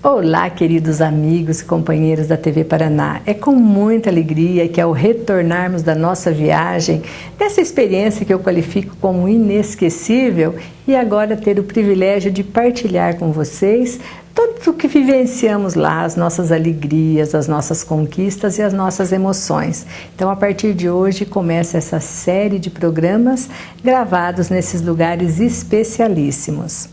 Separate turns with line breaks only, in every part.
Olá, queridos amigos e companheiros da TV Paraná. É com muita alegria que ao retornarmos da nossa viagem, dessa experiência que eu qualifico como inesquecível, e agora ter o privilégio de partilhar com vocês tudo o que vivenciamos lá, as nossas alegrias, as nossas conquistas e as nossas emoções. Então, a partir de hoje, começa essa série de programas gravados nesses lugares especialíssimos.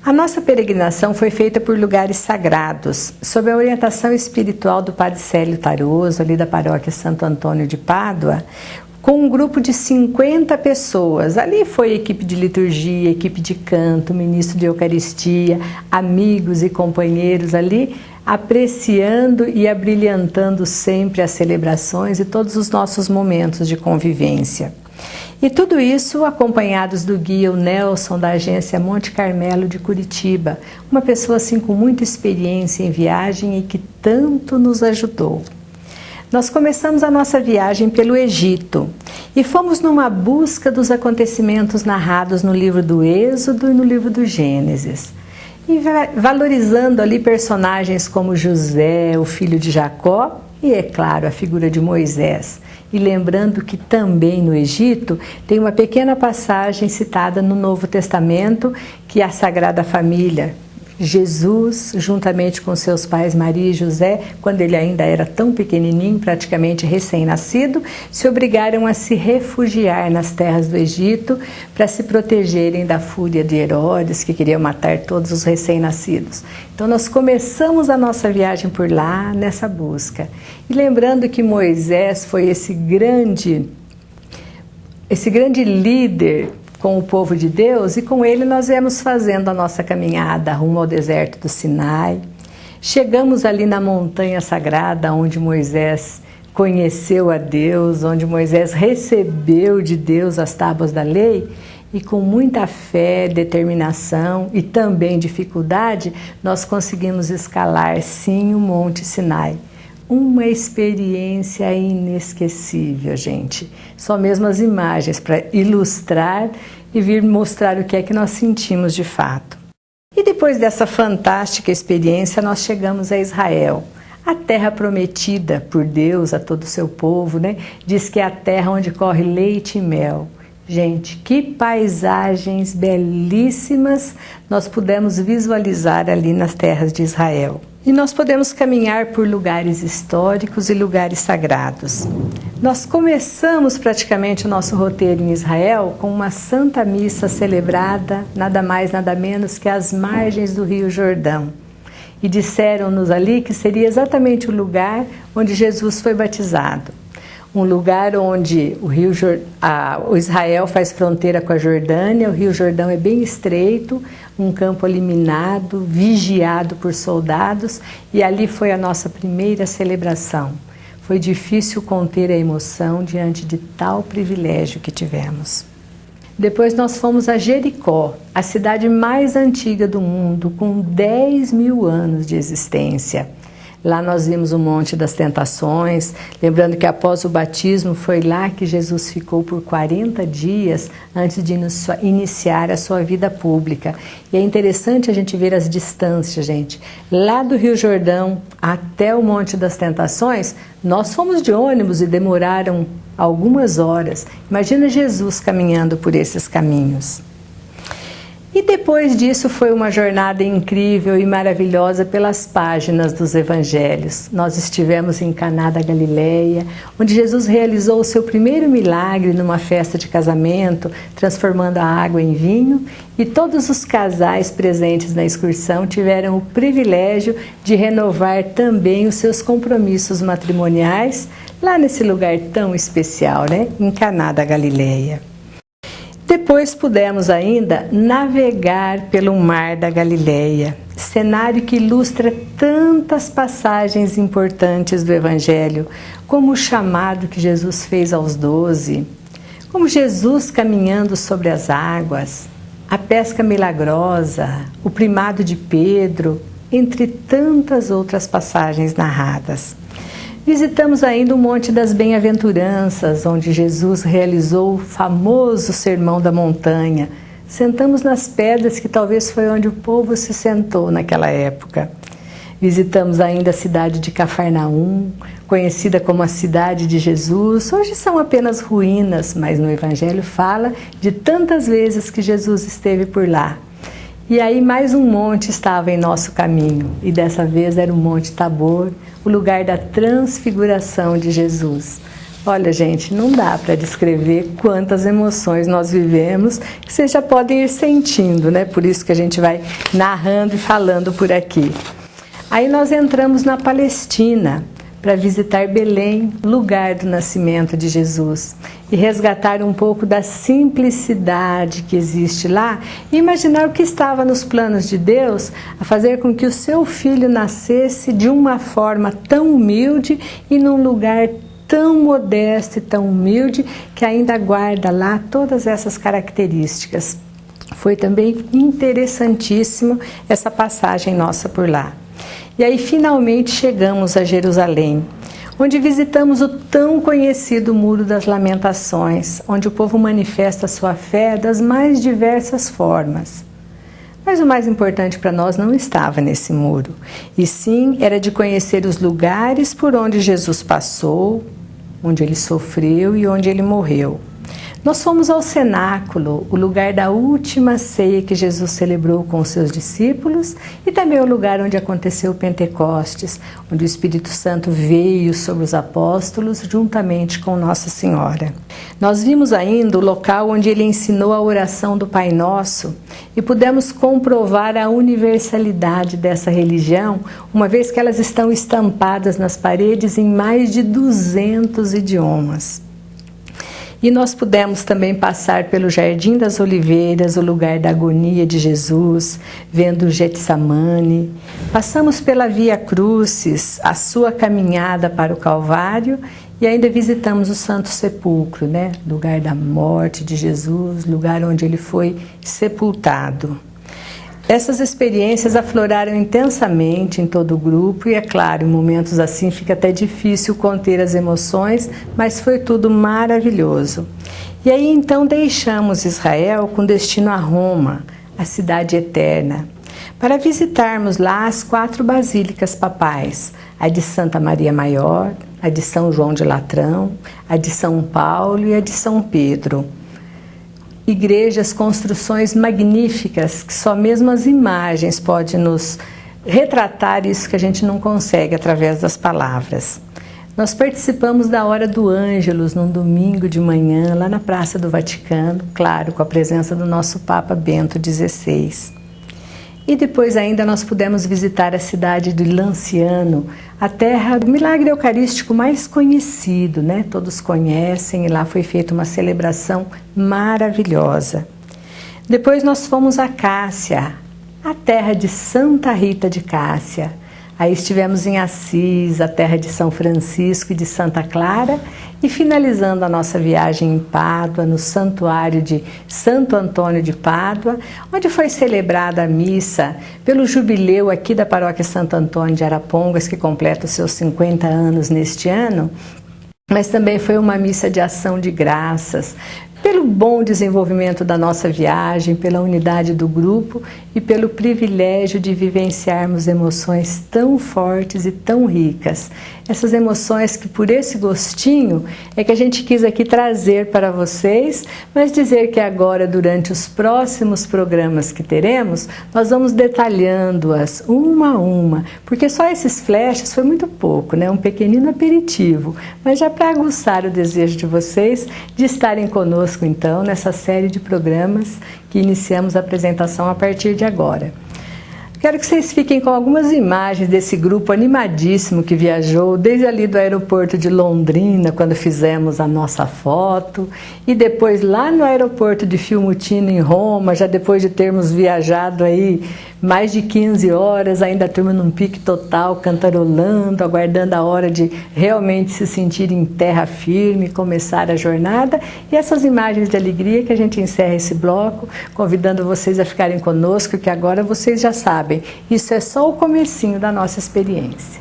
A nossa peregrinação foi feita por lugares sagrados, sob a orientação espiritual do Padre Célio Taroso, ali da paróquia Santo Antônio de Pádua, com um grupo de 50 pessoas. Ali foi equipe de liturgia, equipe de canto, ministro de Eucaristia, amigos e companheiros ali, apreciando e abrilhantando sempre as celebrações e todos os nossos momentos de convivência. E tudo isso acompanhados do guia Nelson, da agência Monte Carmelo de Curitiba, uma pessoa assim com muita experiência em viagem e que tanto nos ajudou. Nós começamos a nossa viagem pelo Egito e fomos numa busca dos acontecimentos narrados no livro do Êxodo e no livro do Gênesis. E valorizando ali personagens como José, o filho de Jacó, e, é claro, a figura de Moisés. E lembrando que também no Egito tem uma pequena passagem citada no Novo Testamento, que é a Sagrada Família. Jesus, juntamente com seus pais Maria e José, quando ele ainda era tão pequenininho, praticamente recém-nascido, se obrigaram a se refugiar nas terras do Egito para se protegerem da fúria de Herodes, que queria matar todos os recém-nascidos. Então nós começamos a nossa viagem por lá, nessa busca. E lembrando que Moisés foi esse grande líder com o povo de Deus, e com ele nós viemos fazendo a nossa caminhada rumo ao deserto do Sinai. Chegamos ali na montanha sagrada, onde Moisés conheceu a Deus, onde Moisés recebeu de Deus as tábuas da lei, e com muita fé, determinação e também dificuldade, nós conseguimos escalar sim o Monte Sinai. Uma experiência inesquecível, gente. Só mesmo as imagens para ilustrar e vir mostrar o que é que nós sentimos de fato. E depois dessa fantástica experiência, nós chegamos a Israel, a terra prometida por Deus a todo o seu povo, né? Diz que é a terra onde corre leite e mel. Gente, que paisagens belíssimas nós pudemos visualizar ali nas terras de Israel. E nós podemos caminhar por lugares históricos e lugares sagrados. Nós começamos praticamente o nosso roteiro em Israel com uma Santa Missa celebrada, nada mais, nada menos que às margens do Rio Jordão. E disseram-nos ali que seria exatamente o lugar onde Jesus foi batizado. Um lugar onde o Israel faz fronteira com a Jordânia, o Rio Jordão é bem estreito, um campo ali minado, vigiado por soldados, e ali foi a nossa primeira celebração. Foi difícil conter a emoção diante de tal privilégio que tivemos. Depois nós fomos a Jericó, a cidade mais antiga do mundo, com 10.000 anos de existência. Lá nós vimos o Monte das Tentações, lembrando que após o batismo foi lá que Jesus ficou por 40 dias antes de iniciar a sua vida pública. E é interessante a gente ver as distâncias, gente. Lá do Rio Jordão até o Monte das Tentações, nós fomos de ônibus e demoraram algumas horas. Imagina Jesus caminhando por esses caminhos. E depois disso foi uma jornada incrível e maravilhosa pelas páginas dos evangelhos. Nós estivemos em Caná da Galileia, onde Jesus realizou o seu primeiro milagre numa festa de casamento, transformando a água em vinho, e todos os casais presentes na excursão tiveram o privilégio de renovar também os seus compromissos matrimoniais lá nesse lugar tão especial, né? Em Caná da Galileia. Depois pudemos ainda navegar pelo Mar da Galileia, cenário que ilustra tantas passagens importantes do Evangelho, como o chamado que Jesus fez aos 12, como Jesus caminhando sobre as águas, a pesca milagrosa, o primado de Pedro, entre tantas outras passagens narradas. Visitamos ainda o Monte das Bem-aventuranças, onde Jesus realizou o famoso Sermão da Montanha, Sentamos nas pedras que talvez foi onde o povo se sentou naquela época. Visitamos ainda a cidade de Cafarnaum, conhecida como a cidade de Jesus. Hoje são apenas ruínas, mas no Evangelho fala de tantas vezes que Jesus esteve por lá. E aí mais um monte estava em nosso caminho, e dessa vez era o Monte Tabor, o lugar da transfiguração de Jesus. Olha, gente, não dá para descrever quantas emoções nós vivemos, que vocês já podem ir sentindo, né? Por isso que a gente vai narrando e falando por aqui. Aí nós entramos na Palestina para visitar Belém, lugar do nascimento de Jesus, e resgatar um pouco da simplicidade que existe lá e imaginar o que estava nos planos de Deus a fazer com que o seu filho nascesse de uma forma tão humilde e num lugar tão modesto e tão humilde que ainda guarda lá todas essas características. Foi também interessantíssimo essa passagem nossa por lá. E aí finalmente chegamos a Jerusalém, onde visitamos o tão conhecido Muro das Lamentações, onde o povo manifesta sua fé das mais diversas formas. Mas o mais importante para nós não estava nesse muro, e sim era de conhecer os lugares por onde Jesus passou, onde ele sofreu e onde ele morreu. Nós fomos ao cenáculo, o lugar da última ceia que Jesus celebrou com os seus discípulos e também o lugar onde aconteceu o Pentecostes, onde o Espírito Santo veio sobre os apóstolos juntamente com Nossa Senhora. Nós vimos ainda o local onde ele ensinou a oração do Pai Nosso e pudemos comprovar a universalidade dessa religião, uma vez que elas estão estampadas nas paredes em mais de 200 idiomas. E nós pudemos também passar pelo Jardim das Oliveiras, o lugar da agonia de Jesus, vendo o Getsamane. Passamos pela Via Crucis, a sua caminhada para o Calvário, e ainda visitamos o Santo Sepulcro, né? Lugar da morte de Jesus, lugar onde ele foi sepultado. Essas experiências afloraram intensamente em todo o grupo e, é claro, em momentos assim fica até difícil conter as emoções, mas foi tudo maravilhoso. E aí então deixamos Israel com destino a Roma, a cidade eterna, para visitarmos lá as 4 basílicas papais, a de Santa Maria Maior, a de São João de Latrão, a de São Paulo e a de São Pedro. Igrejas, construções magníficas, que só mesmo as imagens podem nos retratar isso que a gente não consegue através das palavras. Nós participamos da Hora do Ângelus num domingo de manhã, lá na Praça do Vaticano, claro, com a presença do nosso Papa Bento XVI. E depois ainda nós pudemos visitar a cidade de Lanciano, a terra do milagre eucarístico mais conhecido, né? Todos conhecem, e lá foi feita uma celebração maravilhosa. Depois nós fomos a Cássia, a terra de Santa Rita de Cássia. Aí estivemos em Assis, a terra de São Francisco e de Santa Clara, e finalizando a nossa viagem em Pádua, no santuário de Santo Antônio de Pádua, onde foi celebrada a missa pelo jubileu aqui da paróquia Santo Antônio de Arapongas, que completa os seus 50 anos neste ano, mas também foi uma missa de ação de graças, pelo bom desenvolvimento da nossa viagem, pela unidade do grupo e pelo privilégio de vivenciarmos emoções tão fortes e tão ricas. Essas emoções que por esse gostinho é que a gente quis aqui trazer para vocês, mas dizer que agora, durante os próximos programas que teremos, nós vamos detalhando-as uma a uma, porque só esses flashes foi muito pouco, né? Um pequenino aperitivo, mas já para aguçar o desejo de vocês de estarem conosco então nessa série de programas que iniciamos a apresentação a partir de agora. Quero que vocês fiquem com algumas imagens desse grupo animadíssimo que viajou desde ali do aeroporto de Londrina, quando fizemos a nossa foto, e depois lá no aeroporto de Fiumicino, em Roma, já depois de termos viajado aí mais de 15 horas, ainda a turma num pique total, cantarolando, aguardando a hora de realmente se sentir em terra firme, começar a jornada, e essas imagens de alegria que a gente encerra esse bloco, convidando vocês a ficarem conosco, que agora vocês já sabem, isso é só o comecinho da nossa experiência.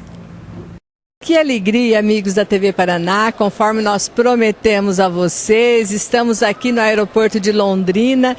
Que alegria, amigos da TV Paraná, conforme nós prometemos a vocês, estamos aqui no aeroporto de Londrina,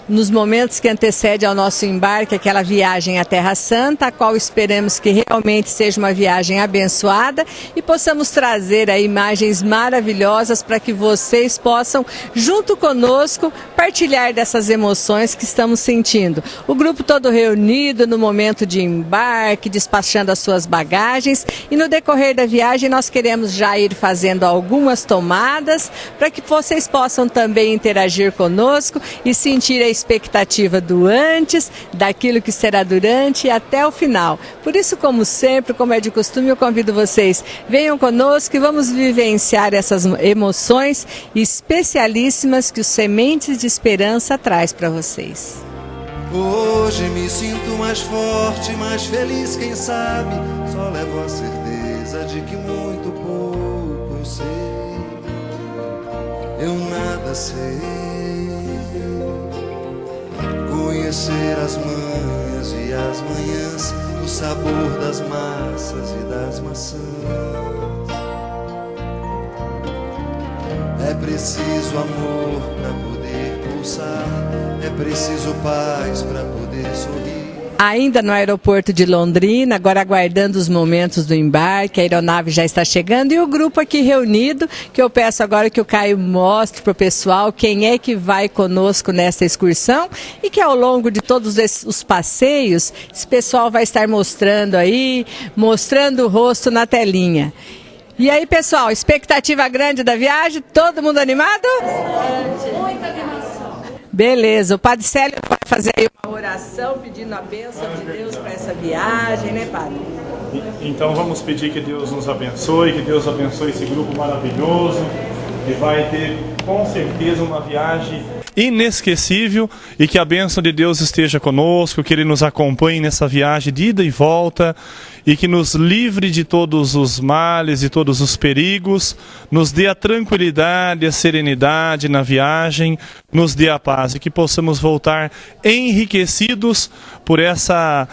nos momentos que antecedem ao nosso embarque, aquela viagem à Terra Santa, a qual esperamos que realmente seja uma viagem abençoada e possamos trazer aí imagens maravilhosas para que vocês possam, junto conosco, partilhar dessas emoções que estamos sentindo. O grupo todo reunido no momento de embarque, despachando as suas bagagens, e no decorrer da viagem nós queremos já ir fazendo algumas tomadas para que vocês possam também interagir conosco e sentir a expectativa do antes, daquilo que será durante e até o final. Por isso, como sempre, como é de costume, eu convido vocês, venham conosco e vamos vivenciar essas emoções especialíssimas que os Sementes de Esperança traz para vocês.
Hoje me sinto mais forte, mais feliz, quem sabe só levo a certeza de que muito pouco eu sei, eu nada sei. Conhecer as manhas e as manhãs, o sabor das massas e das maçãs. É preciso amor para poder pulsar, é preciso paz para poder sorrir.
Ainda no aeroporto de Londrina, agora aguardando os momentos do embarque, a aeronave já está chegando e o grupo aqui reunido, que eu peço agora que o Caio mostre para o pessoal quem é que vai conosco nessa excursão e que ao longo de todos os passeios, esse pessoal vai estar mostrando aí, mostrando o rosto na telinha. E aí, pessoal, expectativa grande da viagem? Todo mundo animado? Muita animação. Beleza, o Padre Célio vai fazer aí uma oração pedindo a bênção de Deus para essa viagem, né, Padre?
Então vamos pedir que Deus nos abençoe, que Deus abençoe esse grupo maravilhoso e vai ter com certeza uma viagem inesquecível e que a bênção de Deus esteja conosco, que Ele nos acompanhe nessa viagem de ida e volta e que nos livre de todos os males e todos os perigos, nos dê a tranquilidade, a serenidade na viagem, nos dê a paz e que possamos voltar enriquecidos por essa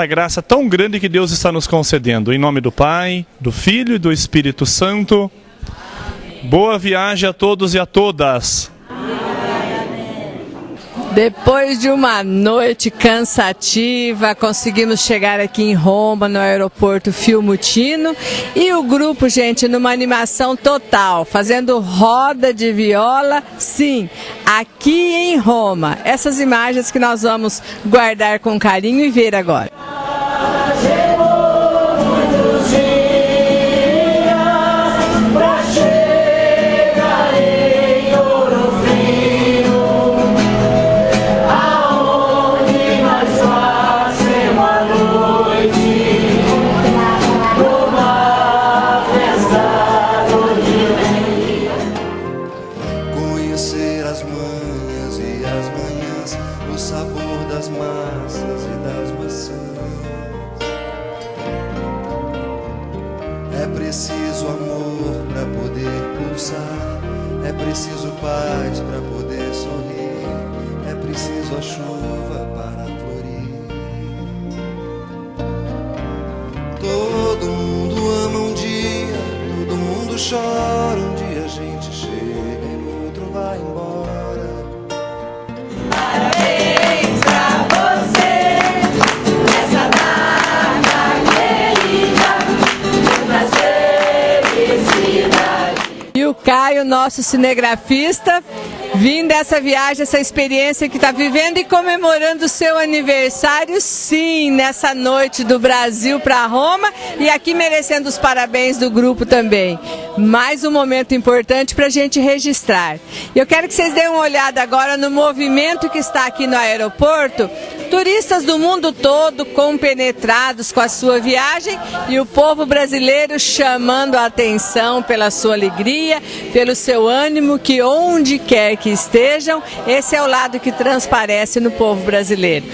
graça tão grande que Deus está nos concedendo. Em nome do Pai, do Filho e do Espírito Santo. Boa viagem a todos e a todas.
Depois de uma noite cansativa, conseguimos chegar aqui em Roma, no aeroporto Fiumicino, e o grupo, gente, numa animação total, fazendo roda de viola, sim, aqui em Roma. Essas imagens que nós vamos guardar com carinho e ver agora.
Conhecer as manhas e as manhãs, o sabor das massas e das maçãs. É preciso amor para poder pulsar, é preciso paz para poder sorrir, é preciso a chuva para florir. Todo mundo ama um dia, todo mundo chora um dia, a gente chega e no outro vai embora.
Parabéns pra você, nessa data querida, muita felicidade.
E o Caio, nosso cinegrafista, vindo dessa viagem, essa experiência que está vivendo e comemorando o seu aniversário, sim, nessa noite do Brasil para Roma, e aqui merecendo os parabéns do grupo também. Mais um momento importante para a gente registrar. E eu quero que vocês deem uma olhada agora no movimento que está aqui no aeroporto. Turistas do mundo todo compenetrados com a sua viagem e o povo brasileiro chamando a atenção pela sua alegria, pelo seu ânimo, que onde quer que estejam, esse é o lado que transparece no povo brasileiro.